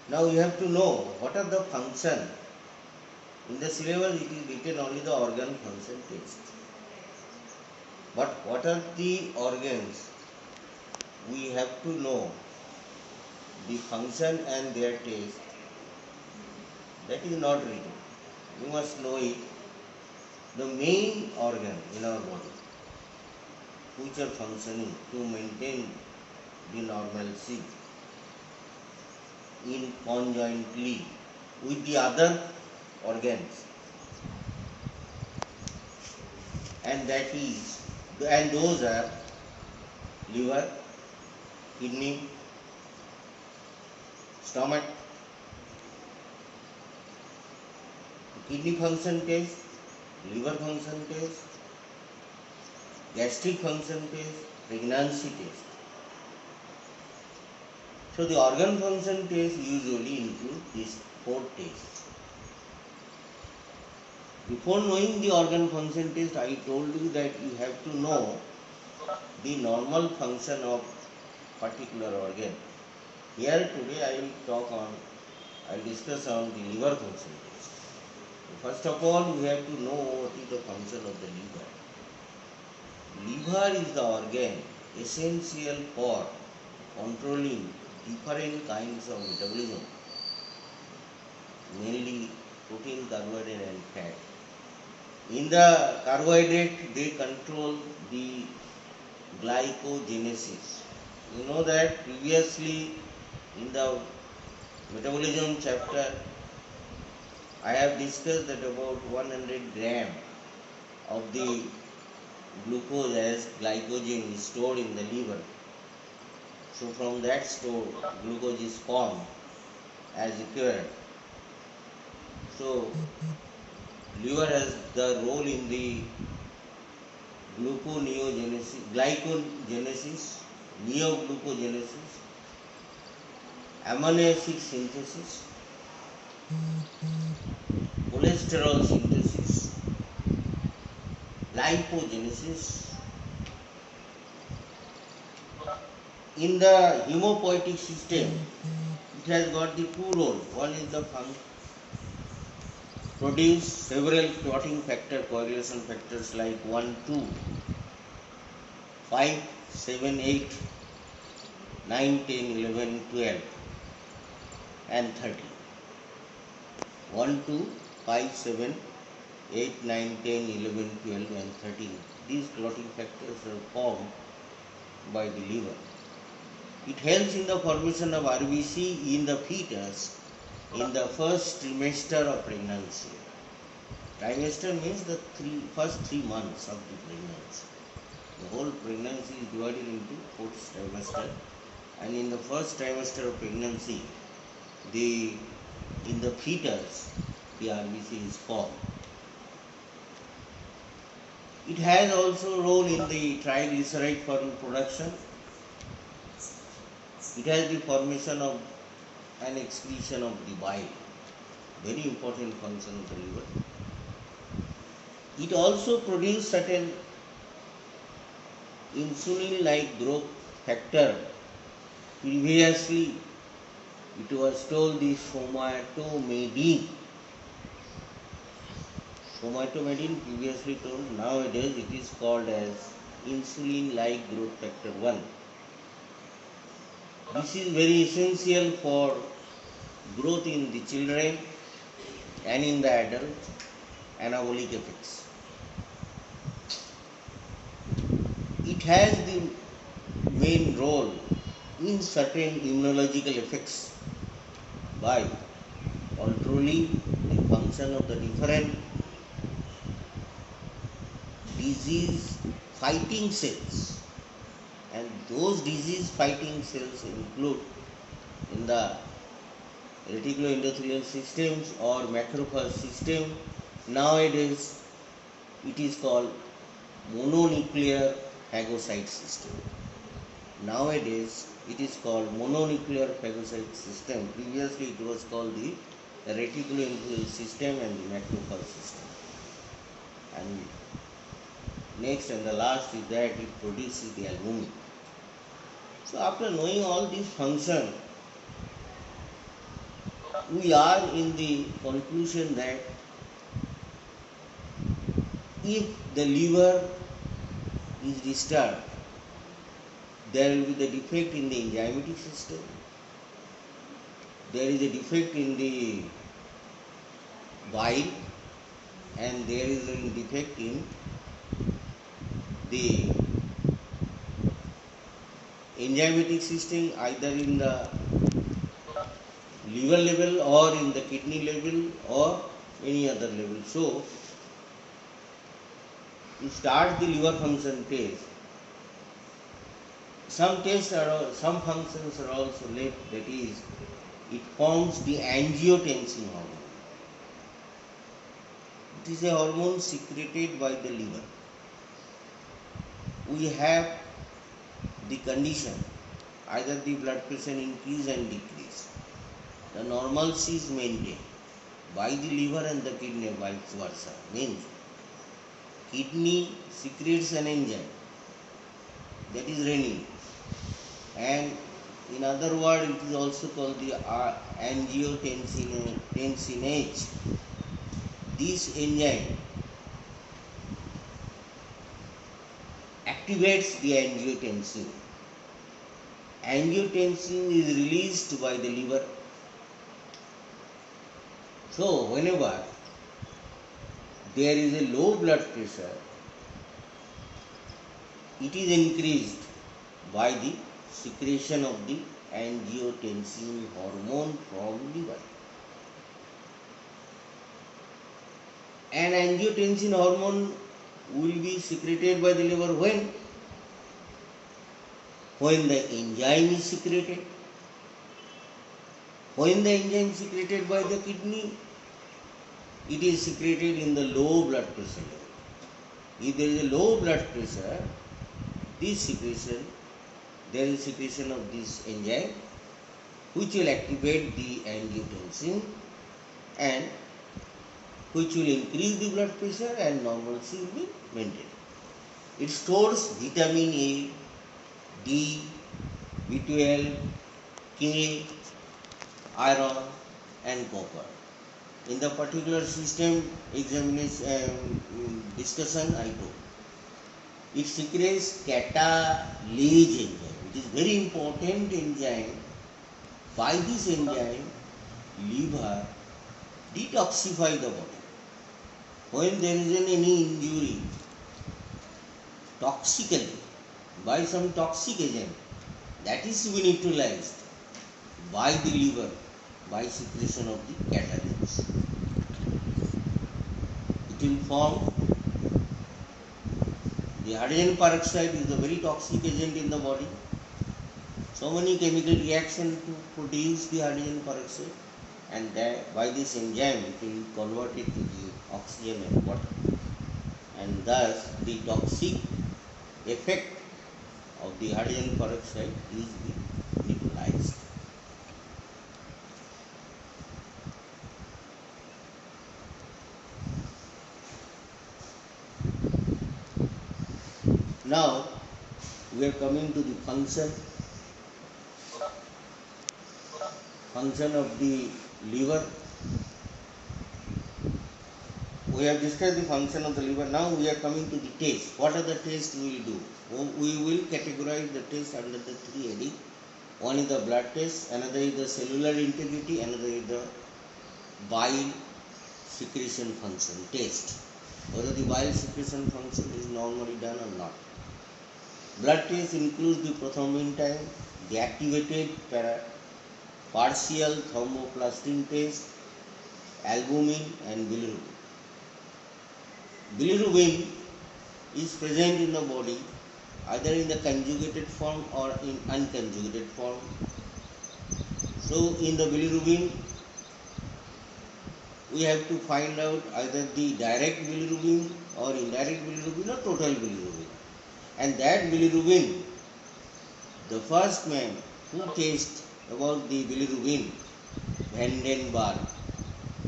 Now you have to know what are the function. In the syllabus it is written only the organ function test. But what are the organs? We have to know the function and their test. That is not written. You must know it. The main organ in our body which are functioning to maintain the normalcy in conjointly with the other organs, and those are liver, kidney, stomach. Kidney function test, liver function test, gastric function test, pregnancy test. So the organ function test usually include these four tests. Before knowing the organ function test, I told you that you have to know the normal function of particular organ. Here today I will discuss on the liver function test. First of all, we have to know what is the function of the liver. Liver is the organ essential for controlling different kinds of metabolism, mainly protein, carbohydrate and fat. In the carbohydrate, they control the glycogenesis. You know that previously in the metabolism chapter, I have discussed that about 100 gram of the glucose as glycogen is stored in the liver. So from that store, glucose is formed as required. So liver has the role in the glycogenesis, neoglucogenesis, amino acid synthesis, cholesterol synthesis, lipogenesis. In the hemopoietic system, it has got the two roles. One is the produce several clotting factor, coagulation factors like 1, 2, 5, 7, 8, 9, 10, 11, 12 and 30. 1, 2, 5, 7, 8, 9, 10, 11, 12 and 13. These clotting factors are formed by the liver. It helps in the formation of RBC in the fetus in the first trimester of pregnancy. Trimester means the first 3 months of the pregnancy. The whole pregnancy is divided into 4 trimester, and in the first trimester of pregnancy, in the fetus, the RBC is formed. It has also role in the triglyceride production. It has the formation of and excretion of the bile, very important function of the liver. It also produces certain insulin-like growth factor. Previously, it was told the somatomedin. Somatomedin previously told, nowadays it is called as insulin-like growth factor 1. This is very essential for growth in the children and in the adult, anabolic effects. It has the main role in certain immunological effects by controlling the function of the different disease fighting cells, and those disease fighting cells include in the reticuloendothelial systems or macrophage system. Nowadays it is called mononuclear phagocyte system. Nowadays it is called mononuclear phagocyte system. Previously it was called the reticuloendothelial system and the macrophage system. And next and the last is that it produces the albumin. So after knowing all these functions, we are in the conclusion that if the liver is disturbed, there will be the defect in the enzymatic system, there is a defect in the bile, and there is a defect in the enzymatic system, either in the liver level or in the kidney level or any other level. So, to start the liver function test, some functions are also left, that is, it forms the angiotensin hormone. It is a hormone secreted by the liver. We have the condition, either the blood pressure increase and decrease. The normalcy is maintained by the liver and the kidney, vice versa. Means kidney secretes an enzyme, that is renin, and in other words it is also called the angiotensin H. This enzyme activates the angiotensin. Angiotensin is released by the liver. So, whenever there is a low blood pressure, it is increased by the secretion of the angiotensin hormone from liver. And angiotensin hormone will be secreted by the liver when the enzyme is secreted. When the enzyme is secreted by the kidney, it is secreted in the low blood pressure level. If there is a low blood pressure, there is secretion of this enzyme which will activate the angiotensin and which will increase the blood pressure and normalcy will be maintained. It stores vitamin A, D, B12, K, iron and copper. In the particular system examination discussion I told, it secretes catalase enzyme. It is very important enzyme. By this enzyme, liver detoxify the body. When there is any injury, toxically, by some toxic agent, that is to be neutralized by the liver by secretion of the catalase. It will form the hydrogen peroxide is a very toxic agent in the body. So many chemical reactions to produce the hydrogen peroxide, and by this enzyme it will convert it to the oxygen and water, and thus the toxic effect of the hydrogen peroxide is neutralized. Now we are coming to the function of the liver. We have discussed the function of the liver. Now we are coming to the test. What are the tests we will do? We will categorize the tests under the three headings. One is the blood test, another is the cellular integrity, another is the bile secretion function test. Whether the bile secretion function is normally done or not. Blood test includes the prothrombin time, the activated partial thromboplastin test, albumin and bilirubin. Bilirubin is present in the body either in the conjugated form or in unconjugated form. So in the bilirubin, we have to find out either the direct bilirubin or indirect bilirubin or total bilirubin. And that bilirubin, the first man who tested about the bilirubin, Vandenberg.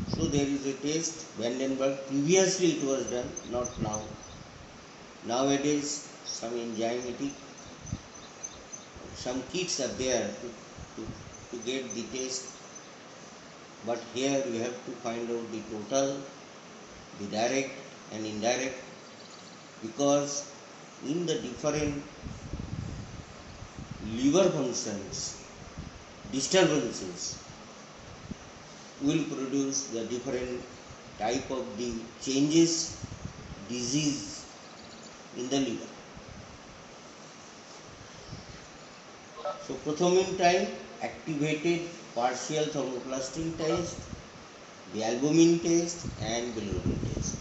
So there is a test, Vandenberg. Previously it was done, not now. Nowadays some enzymatic, some kits are there to get the test. but here we have to find out the total, the direct and indirect, because in the different liver functions, disturbances will produce the different type of the changes, disease in the liver. So prothrombin time, activated partial thermoplastin test, the albumin test and bilirubin test.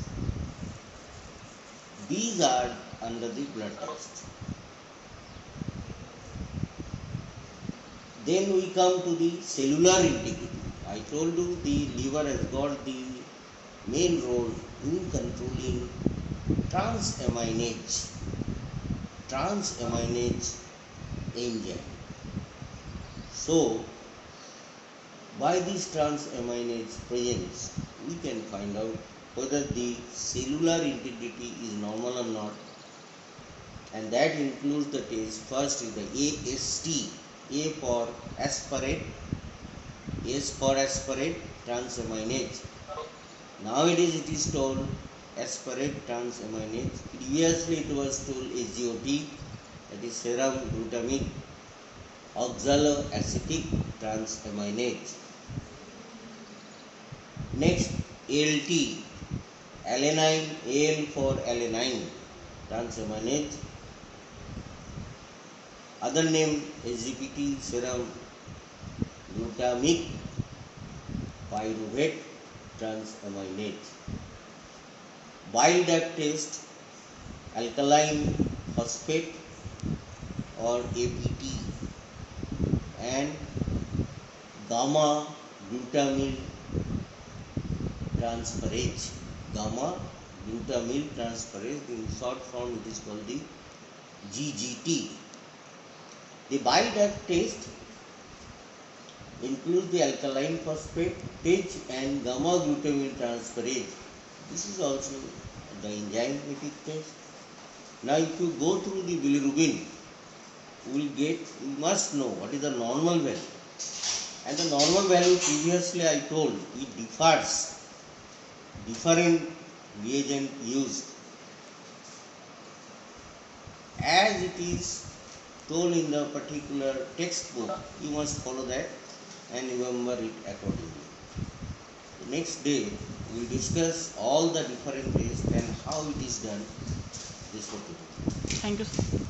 These are under the blood test. Then we come to the cellular integrity. I told you the liver has got the main role in controlling transaminase enzyme. So, by this transaminase presence, we can find out whether the cellular integrity is normal or not, and that includes the test. First is the AST, A for aspirate, S for aspirate transaminase. Nowadays it is told aspirate transaminase. Previously it was told SGOT, that is serum glutamic oxaloacetic transaminase. Next, ALT, alanine, AL for alanine transaminase. Other name SGPT, serum glutamic pyruvate transaminase. Bile duct test, alkaline phosphate or APT and gamma glutamyl transferase. Gamma glutamyl transferase, in short form it is called the GGT. The bile duct test includes the alkaline phosphate, TAGE and gamma glutamyl transferase. This is also the enzymatic test. Now if you go through the bilirubin, you must know what is the normal value. And the normal value, previously I told, it differs, different reagent used. As it is told in the particular textbook, you must follow that and remember it accordingly. The next day we will discuss all the different tests and how it is done. This will be. Thank you, sir.